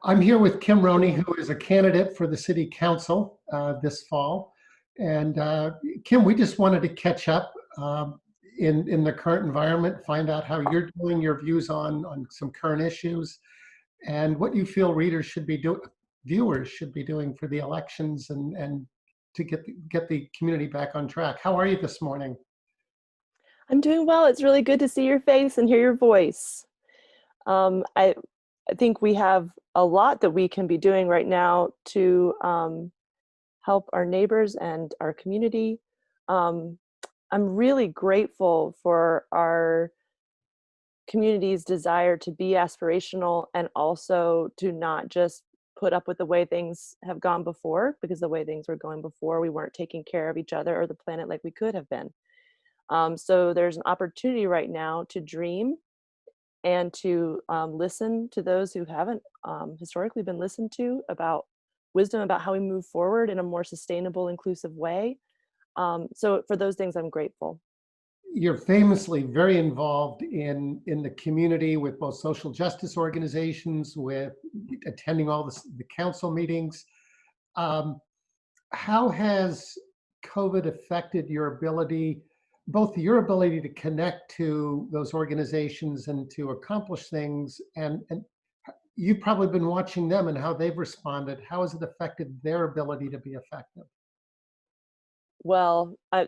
I'm here with Kim Roney, who is a candidate for the city council this fall. And Kim, we just wanted to catch up in the current environment, find out how you're doing, your views on some current issues, and what you feel readers should be doing, viewers should be doing for the elections and to get the community back on track. How are you this morning? I'm doing well. It's really good to see your face and hear your voice. I think we have a lot that we can be doing right now to help our neighbors and our community. I'm really grateful for our community's desire to be aspirational and also to not just put up with the way things have gone before, because the way things were going before, we weren't taking care of each other or the planet like we could have been. So there's an opportunity right now to dream and to listen to those who haven't historically been listened to about wisdom about how we move forward in a more sustainable, inclusive way. So for those things, I'm grateful. You're famously very involved in the community with both social justice organizations, with attending all the council meetings. How has COVID affected your ability, both your ability to connect to those organizations and to accomplish things, and you've probably been watching them and how they've responded. How has it affected their ability to be effective? Well, I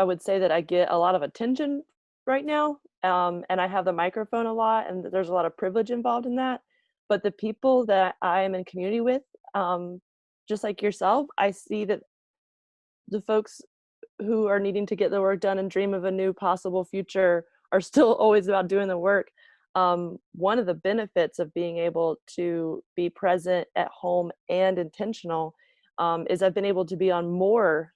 would say that I get a lot of attention right now, and I have the microphone a lot, and there's a lot of privilege involved in that. But the people that I am in community with, just like yourself, I see that the folks who are needing to get the work done and dream of a new possible future are still always about doing the work. One of the benefits of being able to be present at home and intentional is I've been able to be on more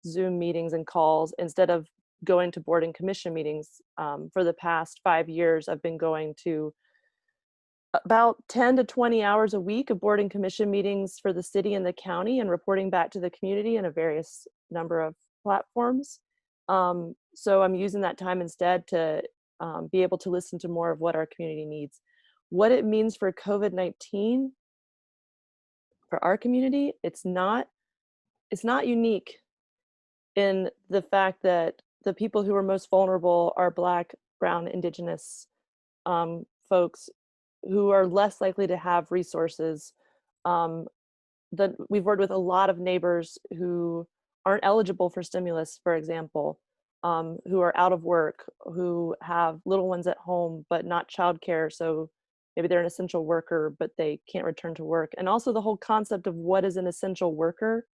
Zoom meetings and calls instead of going to board and commission meetings. For the past 5 years, I've been going to about 10 to 20 hours a week of board and commission meetings for the city and the county and reporting back to the community in a various number of platforms. So I'm using that time instead to be able to listen to more of what our community needs. What it means for COVID-19 for our community, it's not unique in the fact that the people who are most vulnerable are Black, Brown, Indigenous folks who are less likely to have resources. That we've worked with a lot of neighbors who aren't eligible for stimulus, for example, who are out of work, who have little ones at home, but not childcare. So maybe they're an essential worker, but they can't return to work. And also the whole concept of what is an essential worker,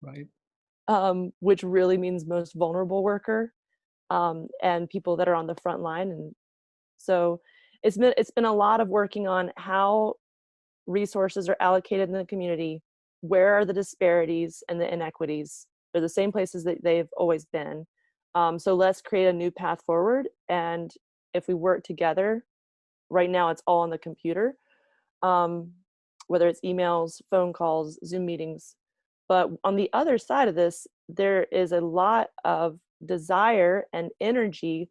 Right. which really means most vulnerable worker, and people that are on the front line. And so it's been a lot of working on how resources are allocated in the community. Where are the disparities and the inequities? They're the same places that they've always been. So let's create a new path forward. And if we work together, right now it's all on the computer, whether it's emails, phone calls, Zoom meetings. But on the other side of this, there is a lot of desire and energy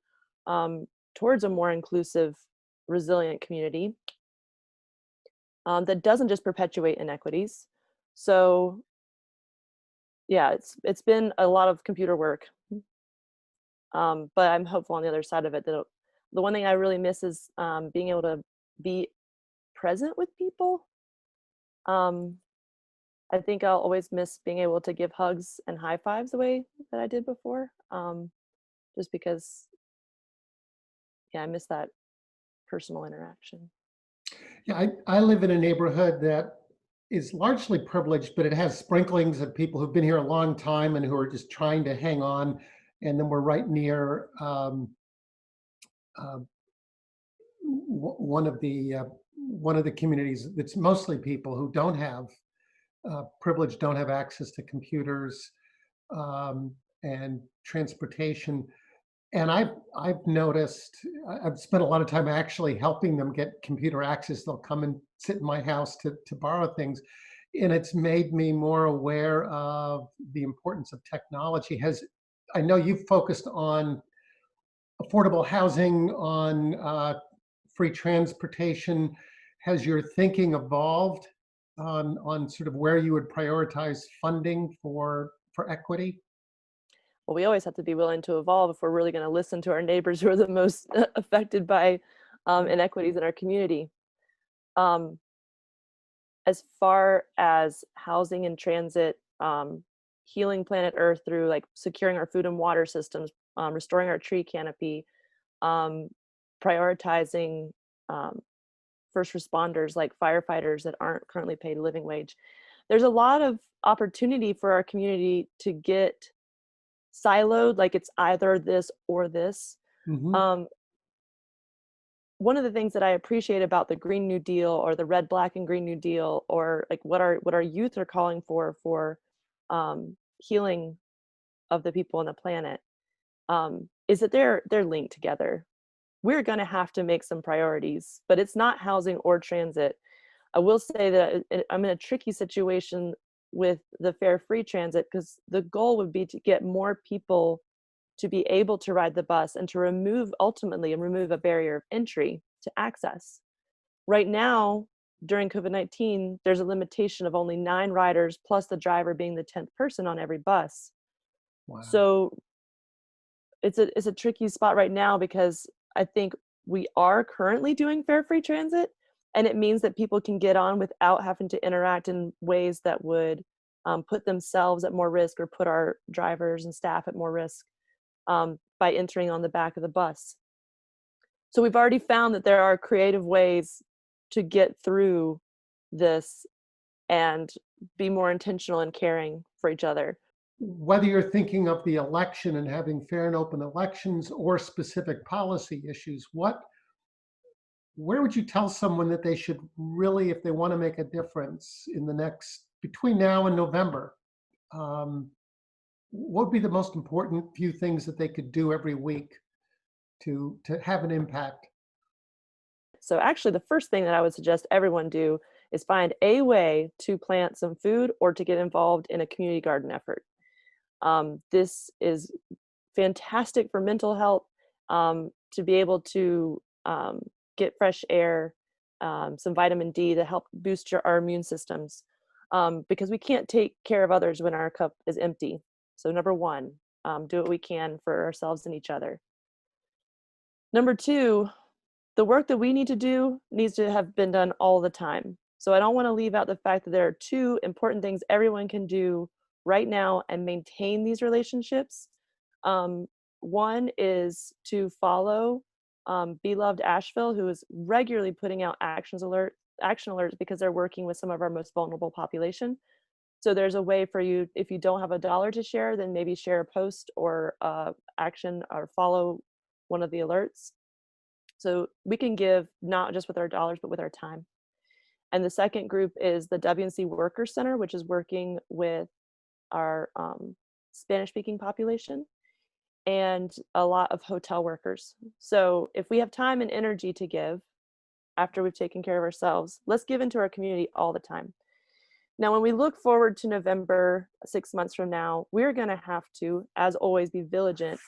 towards a more inclusive, resilient community that doesn't just perpetuate inequities. So yeah, it's been a lot of computer work, but I'm hopeful on the other side of it that the one thing I really miss is being able to be present with people. I think I'll always miss being able to give hugs and high fives the way that I did before, just because, yeah, I miss that personal interaction. Yeah, I live in a neighborhood that is largely privileged, but it has sprinklings of people who've been here a long time and who are just trying to hang on. And then we're right near uh, one of the communities that's mostly people who don't have privilege, don't have access to computers and transportation. And I've noticed, I've spent a lot of time actually helping them get computer access. They'll come and sit in my house to borrow things. And it's made me more aware of the importance of technology. I know you've focused on affordable housing, on free transportation. has your thinking evolved on sort of where you would prioritize funding for equity? Well, we always have to be willing to evolve if we're really going to listen to our neighbors who are the most affected by inequities in our community. Um, as far as housing and transit, healing planet Earth through like securing our food and water systems, restoring our tree canopy, um, prioritizing um, first responders like firefighters that aren't currently paid a living wage. There's a lot of opportunity for our community to get siloed, like it's either this or this. Hmm. Um, One of the things that I appreciate about the Green New Deal or the Red, Black, and Green New Deal, or like what our youth are calling for healing of the people on the planet, is that they're linked together. We're going to have to make some priorities, but it's not housing or transit. I will say that I'm in a tricky situation with the fare free transit because the goal would be to get more people to be able to ride the bus and to ultimately remove a barrier of entry to access. Right now, during COVID-19, there's a limitation of only 9 riders plus the driver being the 10th person on every bus. Wow. So it's a tricky spot right now because I think we are currently doing fare free transit, and it means that people can get on without having to interact in ways that would put themselves at more risk or put our drivers and staff at more risk by entering on the back of the bus. So we've already found that there are creative ways to get through this and be more intentional and caring for each other. Whether you're thinking of the election and having fair and open elections or specific policy issues, where would you tell someone that they should really, if they want to make a difference in the next, between now and November, um, what would be the most important few things that they could do every week to have an impact? So actually the first thing that I would suggest everyone do is find a way to plant some food or to get involved in a community garden effort. This is fantastic for mental health, to be able to get fresh air, some vitamin D to help boost our immune systems, because we can't take care of others when our cup is empty. So, number one, do what we can for ourselves and each other. Number two, the work that we need to do needs to have been done all the time. So, I don't want to leave out the fact that there are two important things everyone can do right now and maintain these relationships. um, One is to follow Beloved Asheville, who is regularly putting out action alerts because they're working with some of our most vulnerable population. So there's a way for you, if you don't have a dollar to share, then maybe share a post or action or follow one of the alerts. So we can give not just with our dollars, but with our time. And the second group is the WNC Worker Center, which is working with our Spanish speaking population and a lot of hotel workers. So if we have time and energy to give after we've taken care of ourselves, let's give into our community all the time. Now, when we look forward to November, 6 months from now, we're going to have to, as always, be vigilant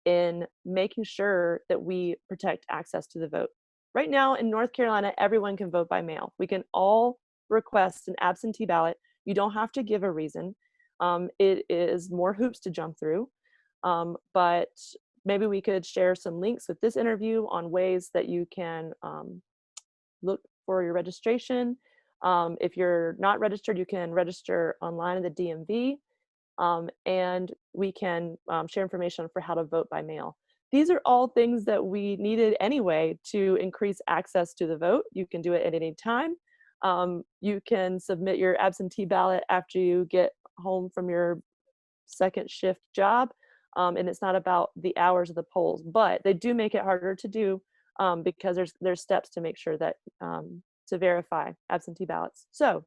in making sure that we protect access to the vote. Right now in North Carolina, everyone can vote by mail. We can all request an absentee ballot. You don't have to give a reason. It is more hoops to jump through. But maybe we could share some links with this interview on ways that you can look for your registration. If you're not registered, you can register online at the DMV, and we can share information for how to vote by mail. These are all things that we needed anyway to increase access to the vote. You can do it at any time. You can submit your absentee ballot after you get home from your second shift job. And it's not about the hours of the polls, but they do make it harder to do, because there's steps to make sure that to verify absentee ballots. So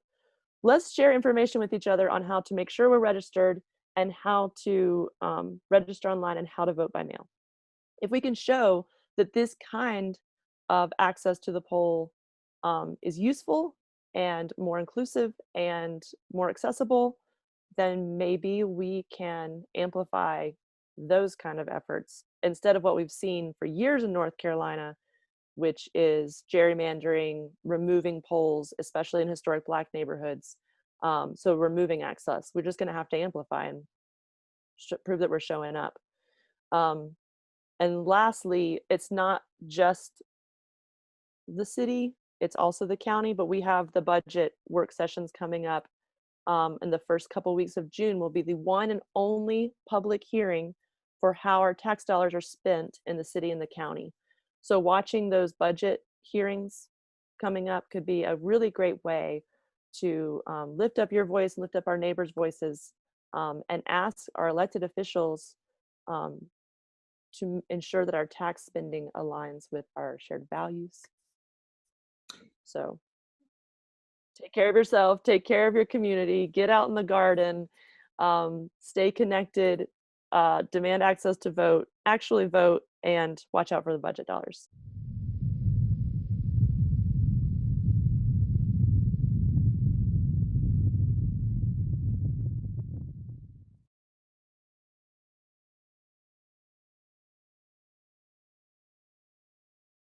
let's share information with each other on how to make sure we're registered and how to register online and how to vote by mail. If we can show that this kind of access to the poll is useful and more inclusive and more accessible, then maybe we can amplify those kind of efforts instead of what we've seen for years in North Carolina, which is gerrymandering, removing polls, especially in historic Black neighborhoods. So removing access. We're just going to have to amplify and prove that we're showing up. And lastly, it's not just the city, it's also the county, but we have the budget work sessions coming up. In the first couple weeks of June will be the one and only public hearing for how our tax dollars are spent in the city and the county. So watching those budget hearings coming up could be a really great way to lift up your voice, lift up our neighbors' voices, and ask our elected officials to ensure that our tax spending aligns with our shared values. So take care of yourself, take care of your community, get out in the garden, stay connected, demand access to vote, actually vote, and watch out for the budget dollars.